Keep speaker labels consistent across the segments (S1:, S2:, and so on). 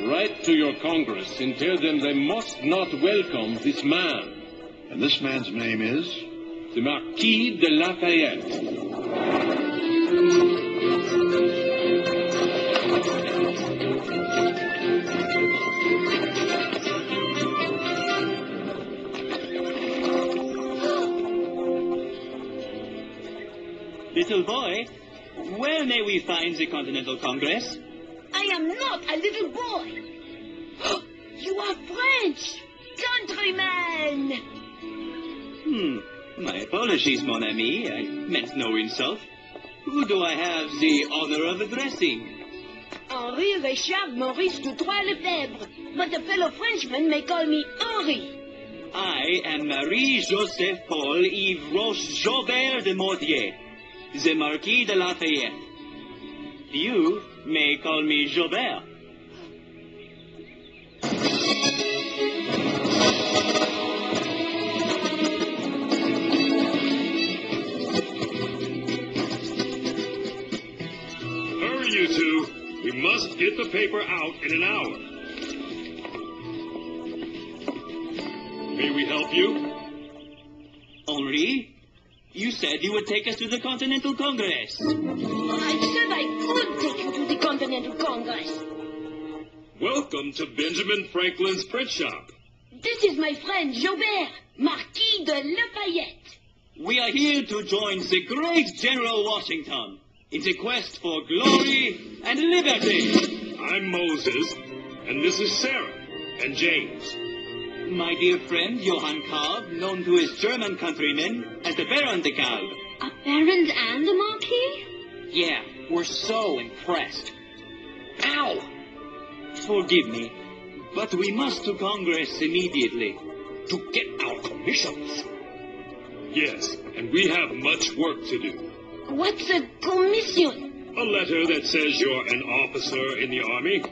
S1: Write to your Congress and tell them they must not welcome this man.
S2: And this man's name is?
S1: The Marquis de Lafayette.
S3: Little boy, where may we find the Continental Congress?
S4: I am not a little boy. You are French, countryman.
S3: My apologies, mon ami. I meant no insult. Who do I have the honor of addressing?
S4: Henri Richard Maurice de Troyes Lefebvre, but a fellow Frenchman may call me Henri.
S3: I am Marie-Joseph Paul Yves Roche Jobert de Mortier, the Marquis de Lafayette. You may call me Jobert.
S5: Hurry, you two. We must get the paper out in an hour. May we help you?
S3: Henri, you said you would take us to the Continental Congress.
S4: I said I could take you to the Continental Congress.
S5: Welcome to Benjamin Franklin's print shop.
S4: This is my friend Jobert, Marquis de Lafayette.
S3: We are here to join the great General Washington in the quest for glory and liberty.
S5: I'm Moses, and this is Sarah and James.
S3: My dear friend, Johann Kalb, known to his German countrymen as the Baron de Kalb.
S6: A baron and a marquis?
S3: Yeah, we're so impressed. Ow! Forgive me, but we must to Congress immediately.
S5: To get our commissions. Yes, and we have much work to do.
S4: What's a commission?
S5: A letter that says you're an officer in the army.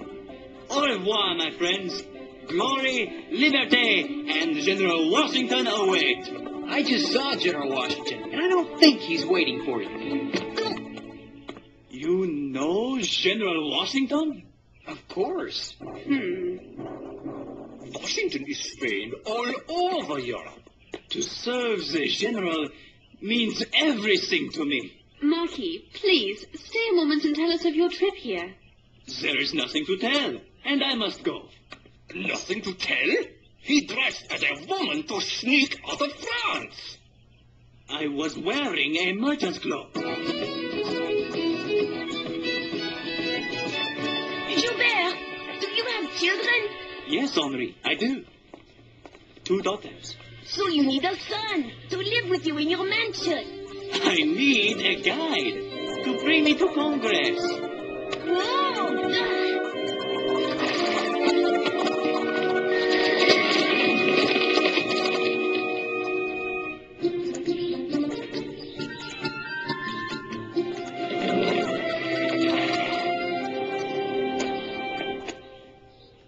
S3: Au revoir, my friends. Glory, liberty, and General Washington await.
S7: I just saw General Washington, and I don't think he's waiting for you.
S3: You know General Washington?
S7: Of course.
S5: Washington is famed all over Europe.
S3: To serve the General means everything to me.
S6: Marquis, please, stay a moment and tell us of your trip here.
S3: There is nothing to tell, and I must go.
S5: Nothing to tell? He dressed as a woman to sneak out of France.
S3: I was wearing a merchant's cloak.
S4: Jobert, do you have children?
S3: Yes, Henri, I do. 2 daughters.
S4: So you need a son to live with you in your mansion.
S3: I need a guide to bring me to Congress.
S4: Wow!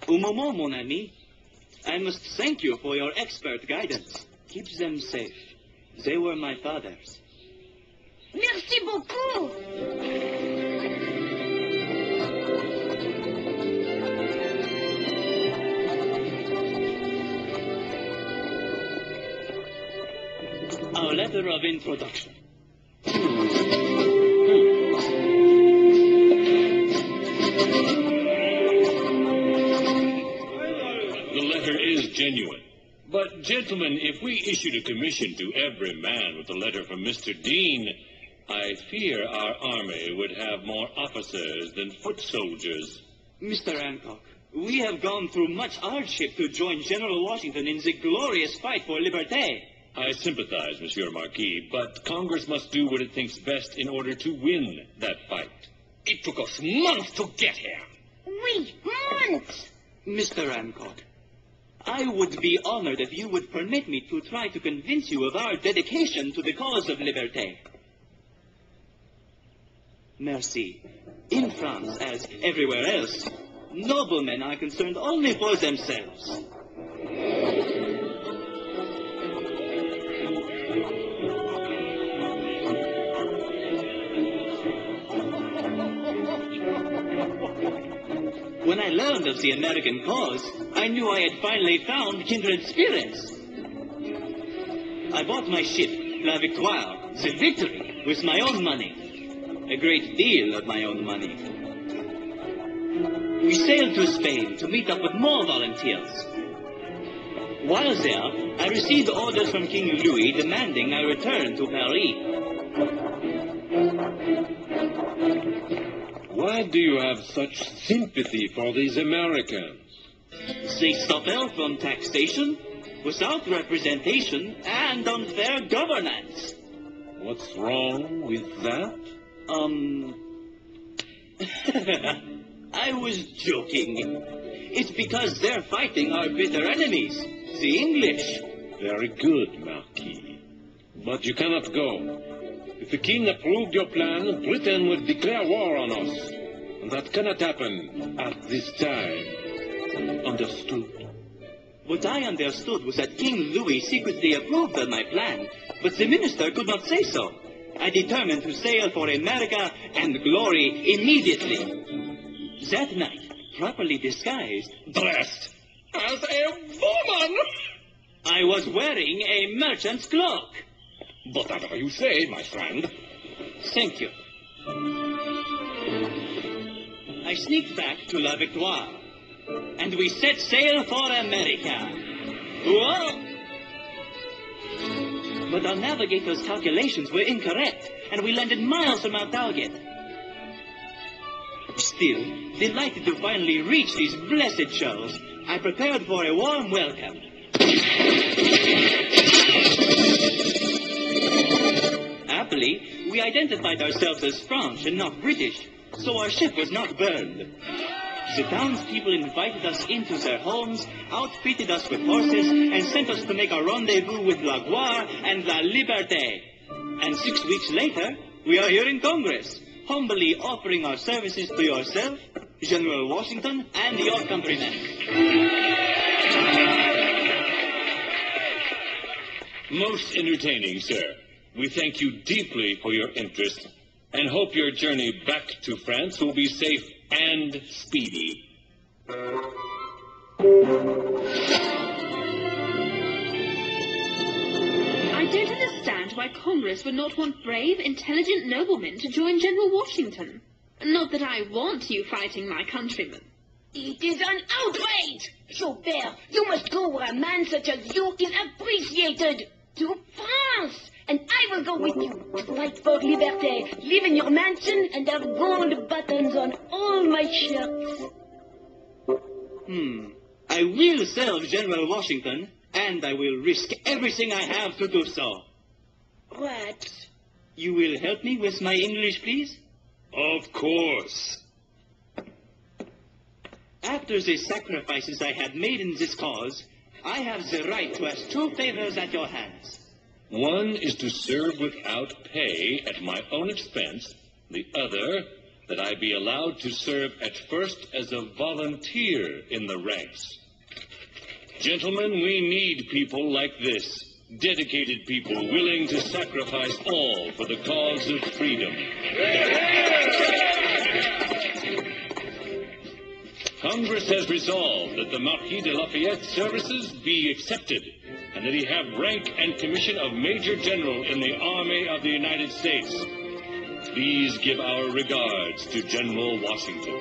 S3: Un moment, mon ami. I must thank you for your expert guidance. Keep them safe. They were my father's.
S4: Merci beaucoup!
S3: Our letter of introduction.
S5: The letter is genuine. But, gentlemen, if we issued a commission to every man with a letter from Mr. Dean, I fear our army would have more officers than foot soldiers.
S3: Mr. Hancock, we have gone through much hardship to join General Washington in the glorious fight for liberté.
S5: I sympathize, Monsieur Marquis, but Congress must do what it thinks best in order to win that fight. It took us months to get here.
S4: Oui, months!
S3: Mr. Hancock, I would be honored if you would permit me to try to convince you of our dedication to the cause of liberté. Merci. In France, as everywhere else, noblemen are concerned only for themselves. When I learned of the American cause, I knew I had finally found kindred spirits. I bought my ship, La Victoire, the Victory, with my own money. A great deal of my own money. We sailed to Spain to meet up with more volunteers. While there, I received orders from King Louis demanding I return to Paris.
S1: Why do you have such sympathy for these Americans?
S3: They suffer from taxation, without representation, and unfair governance.
S1: What's wrong with that?
S3: I was joking. It's because they're fighting our bitter enemies, the English.
S1: Very good, Marquis. But you cannot go. If the king approved your plan, Britain would declare war on us. And that cannot happen at this time. Understood?
S3: What I understood was that King Louis secretly approved of my plan, but the minister could not say so. I determined to sail for America and glory immediately. That night, properly disguised,
S1: Dressed as a woman!
S3: I was wearing a merchant's cloak.
S1: Whatever you say, my friend.
S3: Thank you. I sneaked back to La Victoire, and we set sail for America. Whoa! But our navigator's calculations were incorrect, and we landed miles from our target. Still, delighted to finally reach these blessed shores, I prepared for a warm welcome. Happily, we identified ourselves as French and not British, so our ship was not burned. The townspeople invited us into their homes, outfitted us with horses, and sent us to make a rendezvous with La Gloire and La Liberté. And 6 weeks later, we are here in Congress, humbly offering our services to yourself, General Washington, and your countrymen.
S5: Most entertaining, sir. We thank you deeply for your interest and hope your journey back to France will be safe and speedy.
S6: I don't understand why Congress would not want brave, intelligent noblemen to join General Washington. Not that I want you fighting my countrymen.
S4: It is an outrage! Chaubert, you must go where a man such as you is appreciated. To France! And I will go with you to fight for liberté, live in your mansion, and have gold buttons on all my shirts.
S3: I will serve General Washington, and I will risk everything I have to do so.
S4: What?
S3: You will help me with my English, please?
S5: Of course.
S3: After the sacrifices I have made in this cause, I have the right to ask 2 favors at your hands.
S5: One is to serve without pay at my own expense. The other, that I be allowed to serve at first as a volunteer in the ranks. Gentlemen, we need people like this. Dedicated people willing to sacrifice all for the cause of freedom. Congress has resolved that the Marquis de Lafayette's services be accepted, and that he have rank and commission of Major General in the Army of the United States. Please give our regards to General Washington.